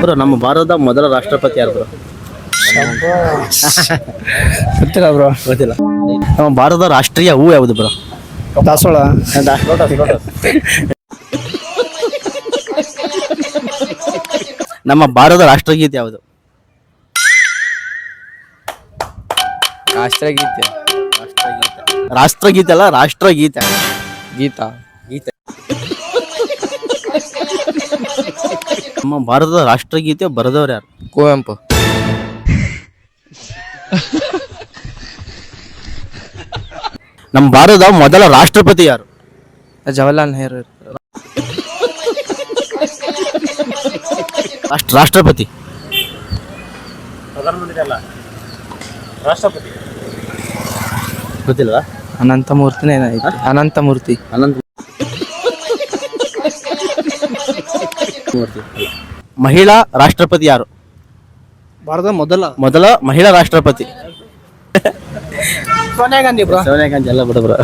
Bro ನಮ್ಮ ಭಾರತದ ಮೊದಲ ರಾಷ್ಟ್ರಪತಿ ಯಾರು ಬ್ರೋ? ಗೊತ್ತಿಲ್ಲ ಬ್ರೋ. ಗೊತ್ತಿಲ್ಲ. ನಮ್ಮ ಭಾರತದ ರಾಷ್ಟ್ರೀಯ ಹೂ ಯಾವುದು ಬ್ರೋ? ದಾಸವಾಳ. ನಮ್ಮ ಭಾರತದ ರಾಷ್ಟ್ರಗೀತೆ ಯಾವುದು? ರಾಷ್ಟ್ರಗೀತೆ. ರಾಷ್ಟ್ರಗೀತೆ ಅಲ್ಲ, ರಾಷ್ಟ್ರಗೀತೆ. ಗೀತಾ. ಗೀತೆ. ನಮ್ಮ ಭಾರತದ ರಾಷ್ಟ್ರಗೀತೆ ಬರೆದವ್ರು ಯಾರು? ಕುವೆಂಪು. ನಮ್ಮ ಭಾರತದ ಮೊದಲ ರಾಷ್ಟ್ರಪತಿ ಯಾರು? ಜವಾಹರ್ಲಾಲ್ ನೆಹರು. ರಾಷ್ಟ್ರಪತಿ ಗೊತ್ತಿಲ್ಲ. ಅನಂತಮೂರ್ತಿನೇ ಐತಿ. ಅನಂತಮೂರ್ತಿ. ಮಹಿಳಾ ರಾಷ್ಟ್ರಪತಿ ಯಾರು? ಭಾರತದ ಮೊದಲ ಮಹಿಳಾ ರಾಷ್ಟ್ರಪತಿ ಸೋನಿಯಾ ಗಾಂಧಿ ಬ್ರೋ. ಸೋನಿಯಾ ಗಾಂಧಿ ಎಲ್ಲ ಬಿಡ ಬ್ರೋ.